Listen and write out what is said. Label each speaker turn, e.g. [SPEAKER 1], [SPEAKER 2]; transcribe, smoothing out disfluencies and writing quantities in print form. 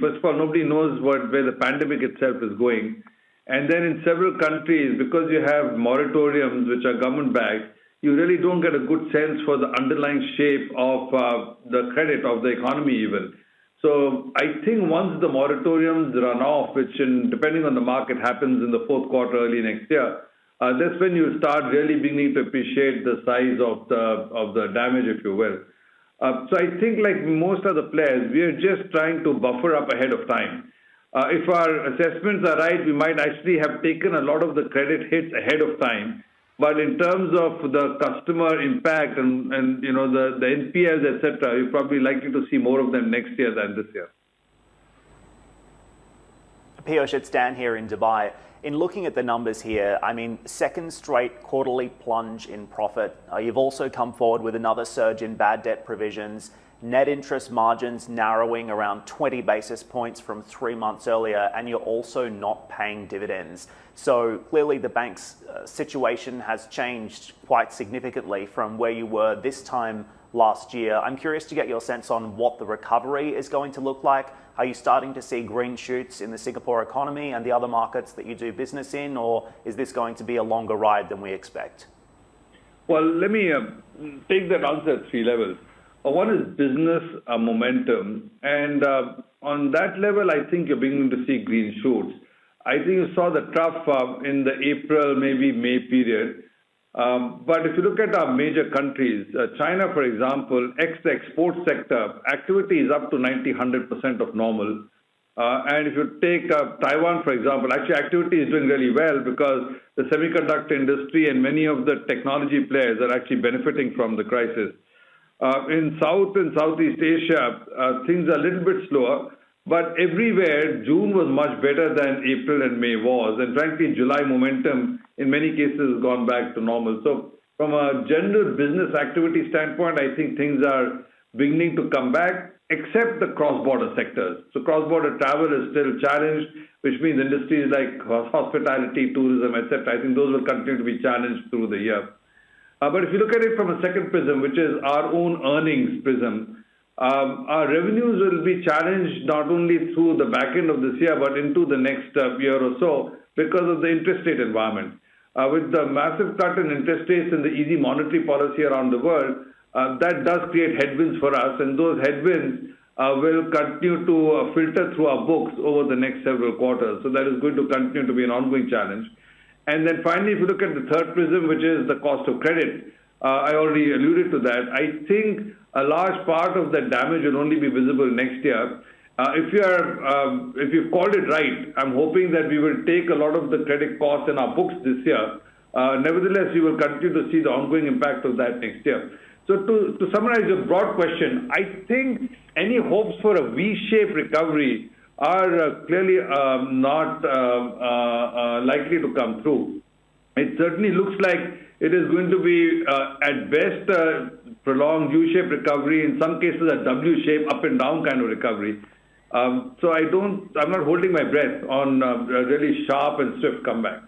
[SPEAKER 1] First of all, nobody knows where the pandemic itself is going. And then in several countries, because you have moratoriums, which are government-backed, you really don't get a good sense for the underlying shape of the credit of the economy even. So I think once the moratoriums run off, which depending on the market happens in the fourth quarter, early next year, that's when you start really beginning to appreciate the size of the damage, if you will. So I think like most other players, we are just trying to buffer up ahead of time. If our assessments are right, we might actually have taken a lot of the credit hits ahead of time. But in terms of the customer impact and you know the NPLs, etc., you're probably likely to see more of them next year than this year.
[SPEAKER 2] Piyush, it's Dan here in Dubai. In looking at the numbers here, I mean, second straight quarterly plunge in profit. You've also come forward with another surge in bad debt provisions, net interest margins narrowing around 20 basis points from 3 months earlier, and you're also not paying dividends. So clearly the bank's situation has changed quite significantly from where you were this time last year. I'm curious to get your sense on what the recovery is going to look like. Are you starting to see green shoots in the Singapore economy and the other markets that you do business in, or is this going to be a longer ride than we expect?
[SPEAKER 1] Well, let me take that answer at 3 levels. One is business momentum, and on that level, I think you're beginning to see green shoots. I think you saw the trough in the April, maybe May period. But if you look at our major countries, China, for example, the export sector, activity is up to 90-100% of normal. And if you take Taiwan, for example, actually activity is doing really well because the semiconductor industry and many of the technology players are actually benefiting from the crisis. In South and Southeast Asia, things are a little bit slower, but everywhere, June was much better than April and May was. And frankly, July momentum in many cases has gone back to normal. So from a general business activity standpoint, I think things are beginning to come back, except the cross-border sectors. So cross-border travel is still challenged, which means industries like hospitality, tourism, etc. I think those will continue to be challenged through the year. But if you look at it from a second prism, which is our own earnings prism, our revenues will be challenged not only through the back end of this year, but into the next year or so because of the interest rate environment. With the massive cut in interest rates and the easy monetary policy around the world, that does create headwinds for us, and those headwinds will continue to filter through our books over the next several quarters. So that is going to continue to be an ongoing challenge. And then finally, if you look at the third prism, which is the cost of credit, I already alluded to that. I think a large part of the damage will only be visible next year. If you've called it right, I'm hoping that we will take a lot of the credit costs in our books this year. Nevertheless, we will continue to see the ongoing impact of that next year. So to summarize your broad question, I think any hopes for a V-shaped recovery are clearly not likely to come through. It certainly looks like it is going to be, at best, a prolonged U-shaped recovery, in some cases a W-shaped, up and down kind of recovery. So I'm not holding my breath on a really sharp and swift comeback.